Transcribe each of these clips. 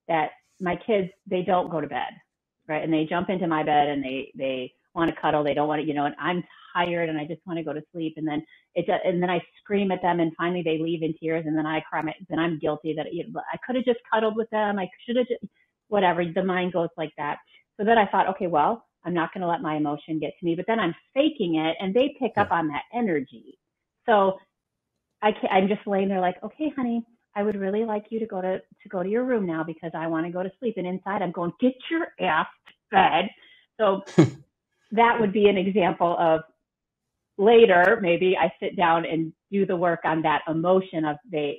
that my kids, they don't go to bed, right? And they jump into my bed and they want to cuddle. They don't want to, and I'm tired and I just want to go to sleep. And then and then I scream at them and finally they leave in tears and then I cry. Then I'm guilty that I could have just cuddled with them. I should have just, whatever. The mind goes like that. So then I thought, okay, well, I'm not going to let my emotion get to me, but then I'm faking it and they pick up on that energy. So I'm just laying there like, okay, honey, I would really like you to go to your room now because I want to go to sleep. And inside I'm going, get your ass to bed. So that would be an example of later, maybe I sit down and do the work on that emotion of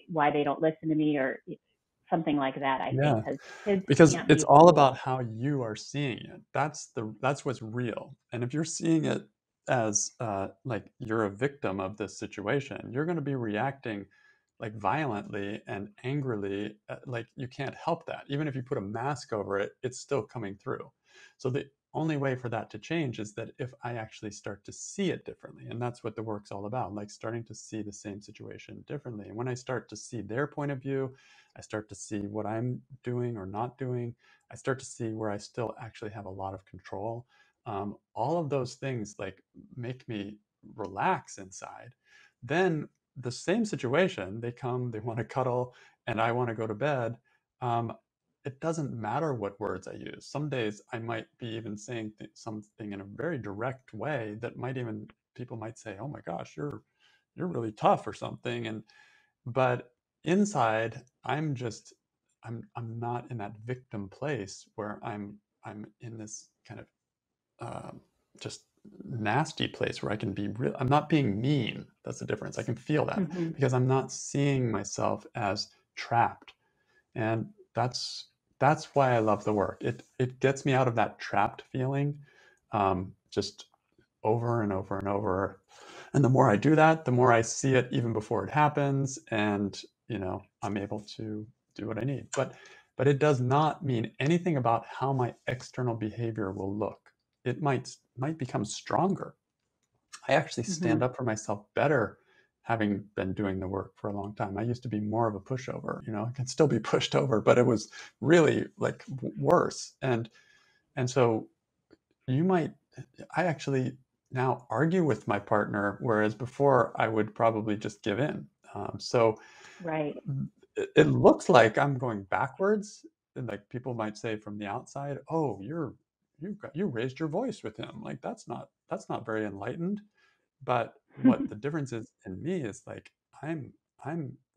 why they don't listen to me or something like that. I think because it's all about how you are seeing it. That's what's real. And if you're seeing it as like you're a victim of this situation, you're going to be reacting like violently and angrily, like you can't help that. Even if you put a mask over it, it's still coming through. So the only way for that to change is that if I actually start to see it differently. And that's what the work's all about, like starting to see the same situation differently. And when I start to see their point of view, I start to see what I'm doing or not doing. I start to see where I still actually have a lot of control. All of those things like make me relax inside. Then the same situation, they come, they want to cuddle, and I want to go to bed. It doesn't matter what words I use. Some days I might be even saying something in a very direct way that people might say, "Oh my gosh, you're really tough" or something. But inside, I'm not in that victim place where I'm in this kind of just nasty place where I can be real. I'm not being mean. That's the difference. I can feel that because I'm not seeing myself as trapped. And that's why I love the work. It gets me out of that trapped feeling, just over and over and over. And the more I do that, the more I see it even before it happens, and I'm able to do what I need. But it does not mean anything about how my external behavior will look. It might become stronger. I actually stand up for myself better having been doing the work for a long time. I used to be more of a pushover. I can still be pushed over, but it was really like worse. And so I actually now argue with my partner, whereas before I would probably just give in. Right. It looks like I'm going backwards. And like people might say from the outside, "Oh, you raised your voice with him. Like that's not very enlightened." But what the difference is in me is like I'm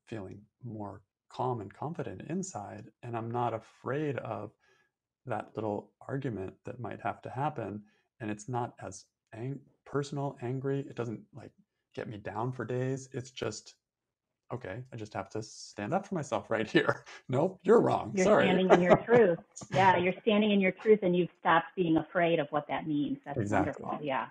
feeling more calm and confident inside, and I'm not afraid of that little argument that might have to happen. And it's not as personal, angry. It doesn't like get me down for days. It's just, okay, I just have to stand up for myself right here. Nope, you're wrong. You're Sorry. standing in your truth. Yeah, you're standing in your truth and you've stopped being afraid of what that means. That's Exactly. wonderful. Yeah.